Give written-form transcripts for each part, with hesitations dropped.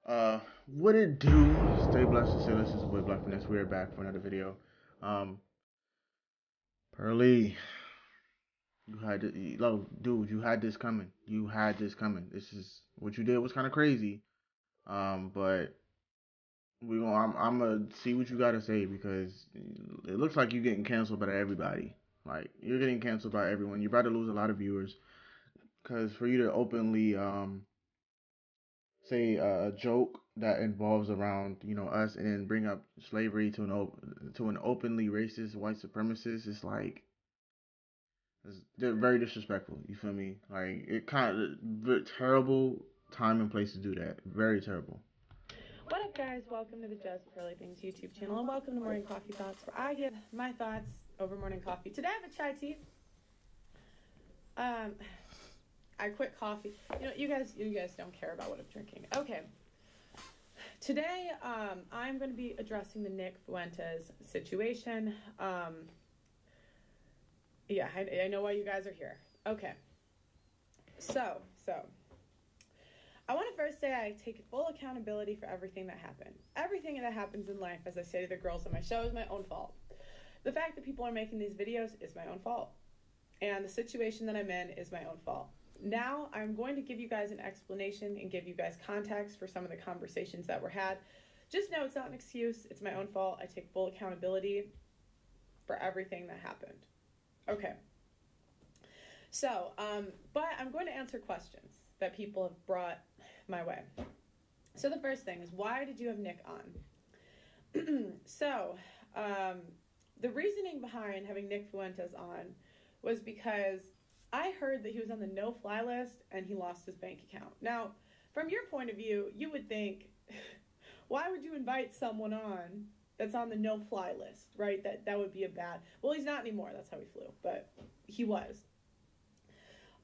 What it do? Stay blessed and stay blessed. This is boy BLKFinesse. We are back for another video. Um, Pearly, you had to, dude, you had this coming. You had this coming. This is what you did was kind of crazy. But I'm gonna see what you gotta say because it looks like you're getting canceled by everybody. Like you're getting canceled by everyone. You're about to lose a lot of viewers because for you to openly say a joke that involves around us and then bring up slavery to an openly racist white supremacist, it's like they're very disrespectful. You feel me? Like it kind of terrible time and place to do that. Very terrible. What up, guys? Welcome to the JustPearlyThings YouTube channel, and welcome to Morning Coffee Thoughts, where I give my thoughts over morning coffee. Today I have a chai tea. I quit coffee. You guys don't care about what I'm drinking. Okay. Today, I'm going to be addressing the Nick Fuentes situation. Yeah, I know why you guys are here. Okay. So, I want to first say I take full accountability for everything that happened. Everything that happens in life, as I say to the girls on my show, is my own fault. The fact that people are making these videos is my own fault. And the situation that I'm in is my own fault. Now, I'm going to give you guys an explanation and give you guys context for some of the conversations that were had. Just know it's not an excuse. It's my own fault. I take full accountability for everything that happened. Okay. So, but I'm going to answer questions that people have brought my way. So the first thing is, why did you have Nick on? So, the reasoning behind having Nick Fuentes on was because I heard that he was on the no-fly list and he lost his bank account. Now, from your point of view, you would think, why would you invite someone on that's on the no-fly list, right? That would be a bad... Well, he's not anymore. That's how he flew, but he was.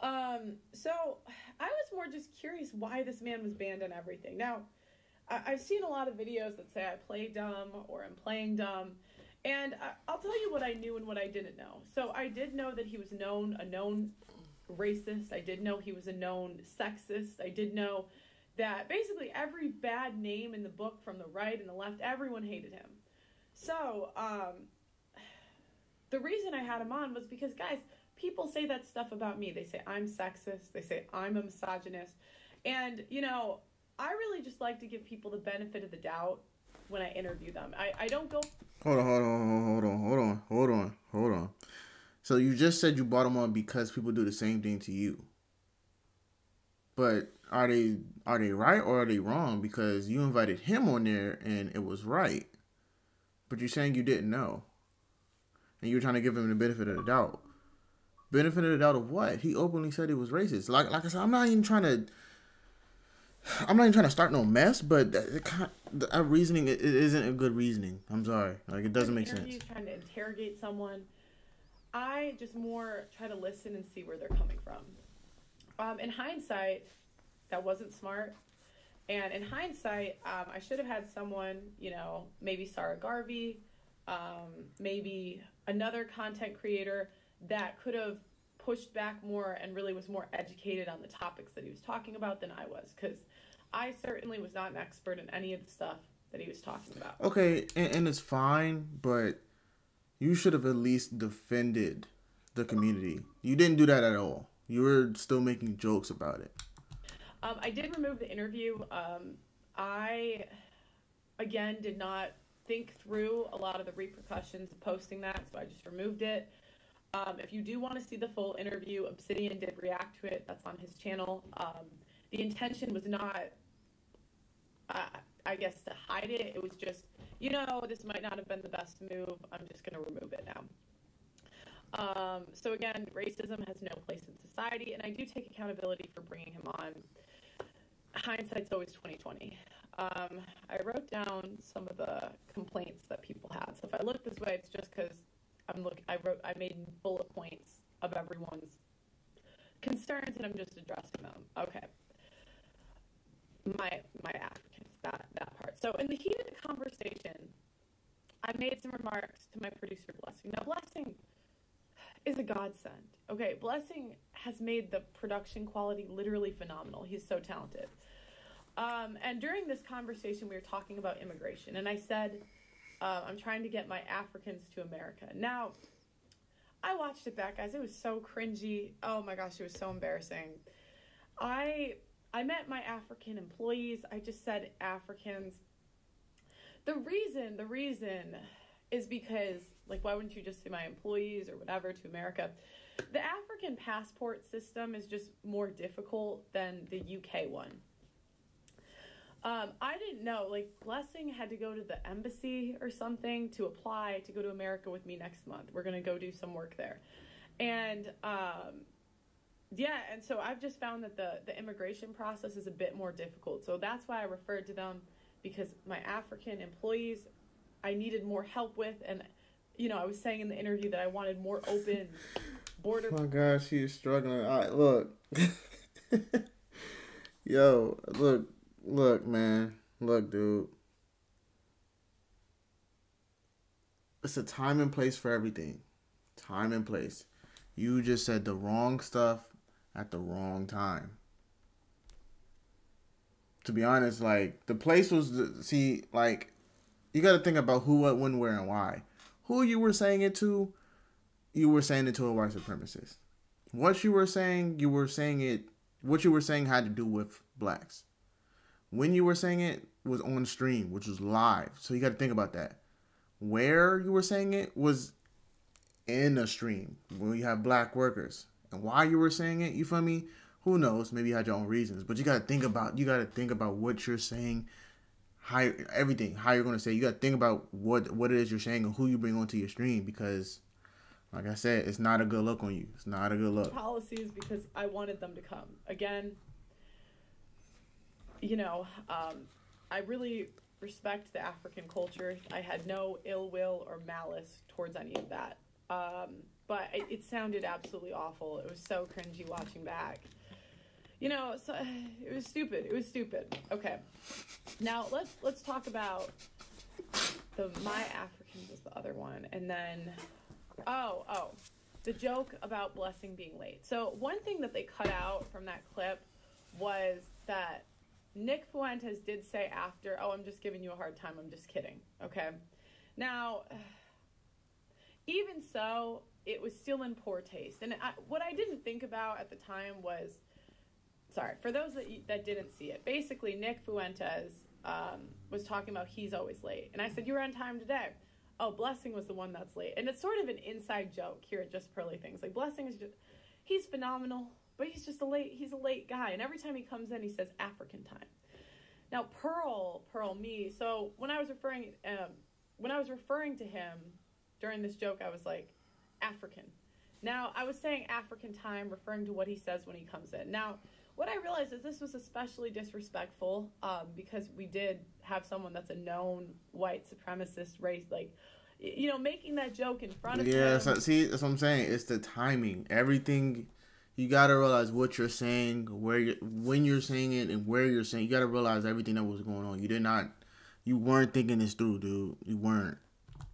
So I was more just curious why this man was banned on everything. Now, I've seen a lot of videos that say I play dumb or I'm playing dumb. And I'll tell you what I knew and what I didn't know. So I did know that he was a known racist. I did know he was a known sexist. I did know that basically every bad name in the book from the right and the left, everyone hated him. So the reason I had him on was because, guys, people say that stuff about me. They say I'm sexist. They say I'm a misogynist. And, I really just like to give people the benefit of the doubt when I interview them. I don't go... Hold on. So you just said you brought him on because people do the same thing to you. But are they right or are they wrong? Because you invited him on there and it was right. But you're saying you didn't know. And you were trying to give him the benefit of the doubt. Benefit of the doubt of what? He openly said he was racist. Like I said, I'm not even trying to start no mess, but that reasoning it isn't a good reasoning. I'm sorry. Like, it doesn't make sense. Trying to interrogate someone. I just more try to listen and see where they're coming from. In hindsight, that wasn't smart. And in hindsight, I should have had someone, maybe Sarah Garvey, maybe another content creator that could have pushed back more and really was more educated on the topics that he was talking about than I was, because I certainly was not an expert in any of the stuff that he was talking about. Okay, and it's fine, but you should have at least defended the community. You didn't do that at all. You were still making jokes about it. I did remove the interview. I, again, did not think through a lot of the repercussions of posting that, so I just removed it. If you do want to see the full interview, Obsidian did react to it. That's on his channel. The intention was not, I guess, to hide it. It was just, this might not have been the best move. I'm just going to remove it now. So again, racism has no place in society, and I do take accountability for bringing him on. Hindsight's always 20/20. I wrote down some of the complaints that people had. So if I look this way, it's just because I made bullet points of everyone's concerns, and I'm just addressing them. Okay. My Africans, that part. So in the heat of the conversation, I made some remarks to my producer, Blessing. Now, Blessing is a godsend. Okay, Blessing has made the production quality literally phenomenal. He's so talented. And during this conversation, we were talking about immigration. And I said, I'm trying to get my Africans to America. Now, I watched it back, guys. It was so cringy. Oh, my gosh, it was so embarrassing. I met my African employees. I just said Africans. The reason is because, like, why wouldn't you just say my employees or whatever to America? The African passport system is just more difficult than the UK one. I didn't know, like, Blessing had to go to the embassy or something to apply to go to America with me next month. We're going to go do some work there. And, and so I've just found that the immigration process is a bit more difficult. So that's why I referred to them, because my African employees, I needed more help with. And, I was saying in the interview that I wanted more open border. Oh, my gosh, she's struggling. All right, look. Yo, look, man. Look, dude. It's a time and place for everything. Time and place. You just said the wrong stuff at the wrong time. To be honest, like, the place was, you got to think about who, what, when, where, and why. Who you were saying it to, you were saying it to a white supremacist. What you were saying had to do with blacks. When you were saying it was on stream, which was live. So you got to think about that. Where you were saying it was in a stream when you have black workers. And why you were saying it, you feel me? Who knows? Maybe you had your own reasons. But you got to think about what you're saying, how you're going to say. You got to think about what it is you're saying and who you bring onto your stream, because, like I said, it's not a good look on you. It's not a good look. Policies, because I wanted them to come. Again, I really respect the African culture. I had no ill will or malice towards any of that. But it sounded absolutely awful. It was so cringy watching back. So it was stupid. Okay. Now let's talk about My Africans was the other one. And then the joke about Blessing being late. So one thing that they cut out from that clip was that Nick Fuentes did say after, I'm just giving you a hard time, I'm just kidding, okay? Now, even so, it was still in poor taste. And what I didn't think about at the time was, for those that didn't see it, basically Nick Fuentes was talking about he's always late. And I said, you were on time today. Oh, Blessing was the one that's late. And it's sort of an inside joke here at JustPearlyThings. Like, Blessing is he's phenomenal. But he's a late guy. And every time he comes in, he says African time. Now, Pearl me. So when I was referring to him during this joke, I was like, African. Now, I was saying African time, referring to what he says when he comes in. Now, what I realized is this was especially disrespectful because we did have someone that's a known white supremacist race, making that joke in front of him. Yeah, see, that's what I'm saying. It's the timing. Everything. You gotta realize what you're saying, when you're saying it, and where you're saying. You gotta realize everything that was going on. You weren't thinking this through, dude. You weren't.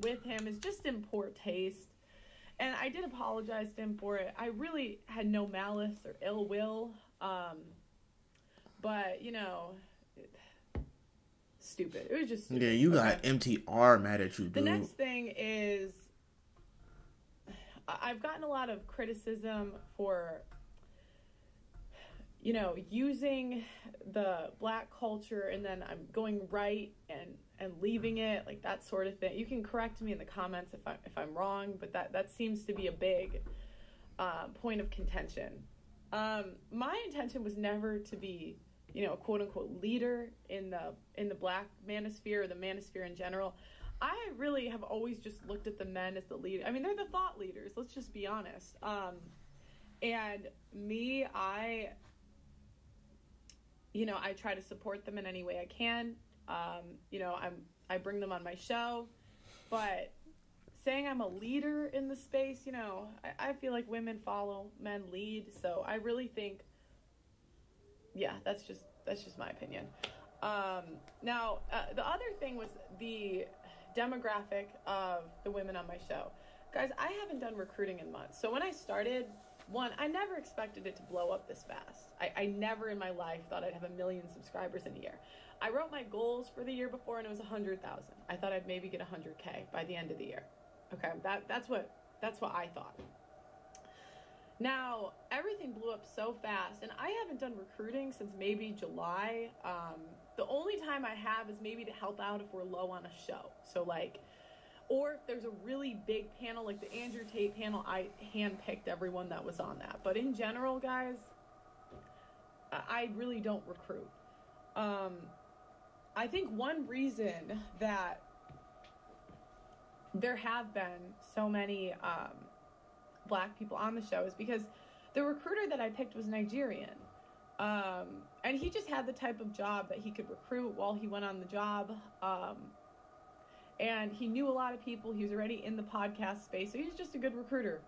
With him is just in poor taste, and I did apologize to him for it. I really had no malice or ill will, but stupid. It was just stupid. Yeah, you got MTR mad at you, dude. The next thing is, I've gotten a lot of criticism for, using the black culture and then I'm going right and leaving it, like that sort of thing. You can correct me in the comments if I'm wrong, but that seems to be a big point of contention. My intention was never to be, a quote unquote leader in the black manosphere or the manosphere in general. I really have always just looked at the men as the leader. I mean, they're the thought leaders. Let's just be honest. And me, I try to support them in any way I can. I bring them on my show, but saying I'm a leader in the space, I feel like women follow, men lead. So I really think, that's just my opinion. Now, the other thing was the demographic of the women on my show. Guys, I haven't done recruiting in months. So when I started, one, I never expected it to blow up this fast. I never in my life thought I'd have 1 million subscribers in a year. I wrote my goals for the year before, and it was 100,000. I thought I'd maybe get 100K by the end of the year. Okay, that's what I thought. Now, everything blew up so fast, and I haven't done recruiting since maybe July. The only time I have is maybe to help out if we're low on a show. So, like, or if there's a really big panel, like the Andrew Tate panel, I handpicked everyone that was on that. But in general, guys, I really don't recruit. I think one reason that there have been so many black people on the show is because the recruiter that I picked was Nigerian. And he just had the type of job that he could recruit while he went on the job. And he knew a lot of people. He was already in the podcast space. So he was just a good recruiter.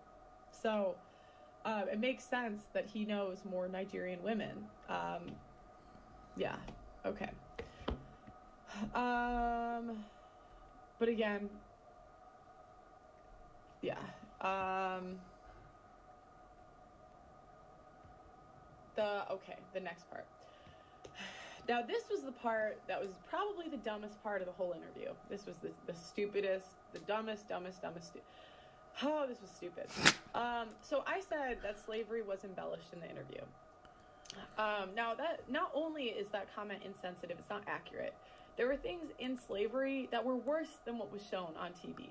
So it makes sense that he knows more Nigerian women. Yeah. Okay. But again, yeah. The next part. Now, this was the part that was probably the dumbest part of the whole interview. This was the stupidest, the dumbest. Oh, this was stupid. So I said that slavery was embellished in the interview. Now, that not only is that comment insensitive, it's not accurate. There were things in slavery that were worse than what was shown on TV.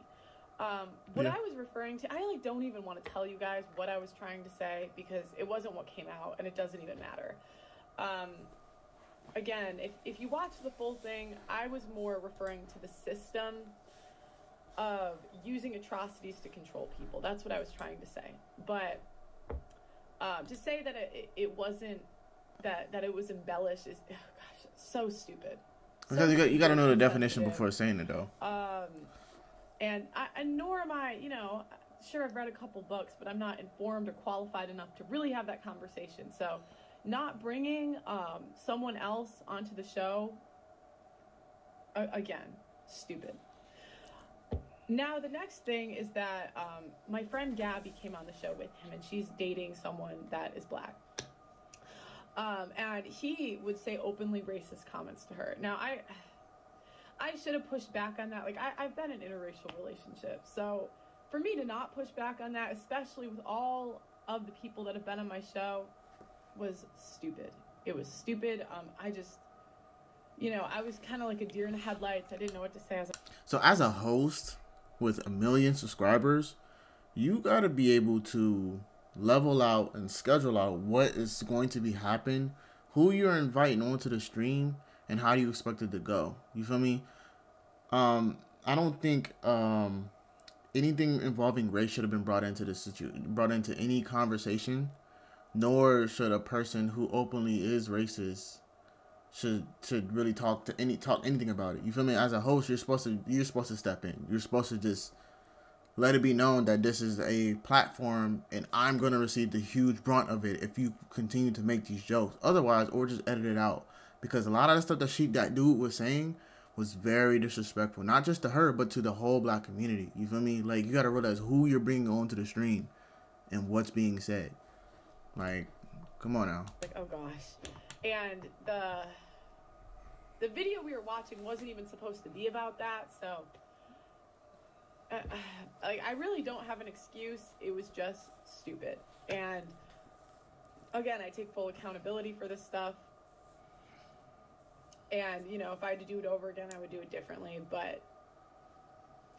What I was referring to, I don't even want to tell you guys what I was trying to say because it wasn't what came out and it doesn't even matter. Again, if you watch the full thing, I was more referring to the system of using atrocities to control people. That's what I was trying to say. But to say that it wasn't, that it was embellished is, oh gosh, so stupid. Because you got to know the definition before saying it, though. And nor am I, sure, I've read a couple books, but I'm not informed or qualified enough to really have that conversation. So not bringing someone else onto the show, again, stupid. Now, the next thing is that my friend Gabby came on the show with him, and she's dating someone that is black. And he would say openly racist comments to her. Now, I should have pushed back on that. I've been in interracial relationships. So for me to not push back on that, especially with all of the people that have been on my show, was stupid. It was stupid. I just, I was kind of like a deer in the headlights. I didn't know what to say. So as a host with 1 million subscribers, you got to be able to level out and schedule out what is going to be happening, who you're inviting onto the stream, and how do you expect it to go. You feel me? I don't think anything involving race should have been brought into any conversation, nor should a person who openly is racist should really talk anything about it. You feel me? As a host, you're supposed to step in. You're supposed to just let it be known that this is a platform and I'm going to receive the huge brunt of it if you continue to make these jokes. Otherwise, or just edit it out. Because a lot of the stuff that dude was saying was very disrespectful. Not just to her, but to the whole black community. You feel me? You got to realize who you're bringing onto the stream and what's being said. Come on now. Oh, gosh. And the video we were watching wasn't even supposed to be about that, so I really don't have an excuse. It was just stupid. And again, I take full accountability for this stuff. And, if I had to do it over again, I would do it differently, but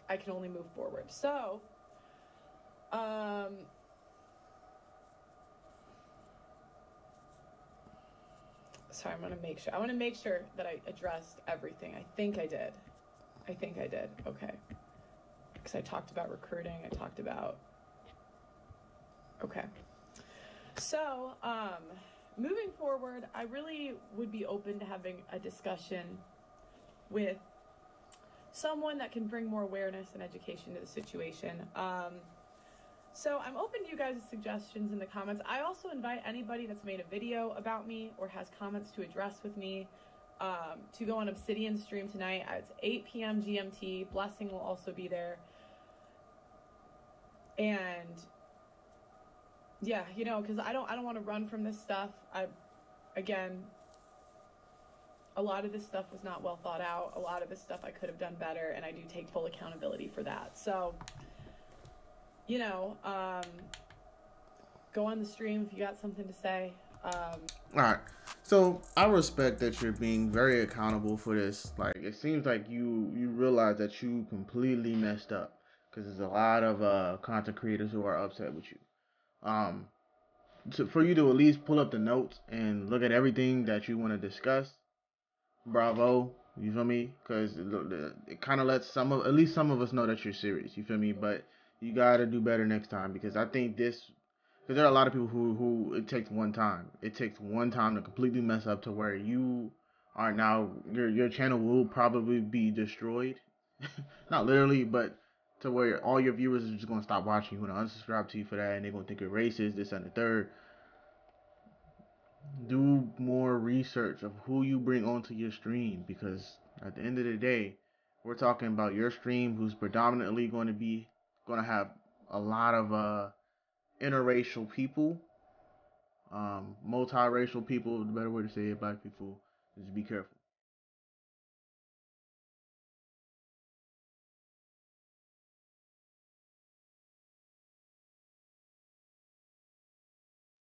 I can only move forward. So, sorry, I want to make sure that I addressed everything. I think I did. Okay. Because I talked about recruiting. Okay. So, moving forward, I really would be open to having a discussion with someone that can bring more awareness and education to the situation. So I'm open to you guys' suggestions in the comments. I also invite anybody that's made a video about me or has comments to address with me to go on Obsidian's stream tonight. It's 8 p.m. GMT. Blessing will also be there. And yeah, you know, because I don't want to run from this stuff. Again, a lot of this stuff was not well thought out. A lot of this stuff I could have done better, and I do take full accountability for that. So, you know, go on the stream if you got something to say. All right. So I respect that you're being very accountable for this. Like it seems like you realize that you completely messed up because there's a lot of content creators who are upset with you. Um, for you to at least pull up the notes and look at everything that you want to discuss, bravo. You feel me? Because it kind of lets at least some of us know that you're serious. You feel me? But you gotta do better next time because I think this because there are a lot of people who it takes one time. It takes one time to completely mess up to where you are now your channel will probably be destroyed. Not literally, but to where all your viewers are just gonna stop watching. You're gonna unsubscribe to you for that, and they're gonna think you're racist, this and the third. Do more research of who you bring onto your stream because at the end of the day, we're talking about your stream who's predominantly going to have a lot of interracial people, multiracial people. The better way to say it, black people. Just be careful.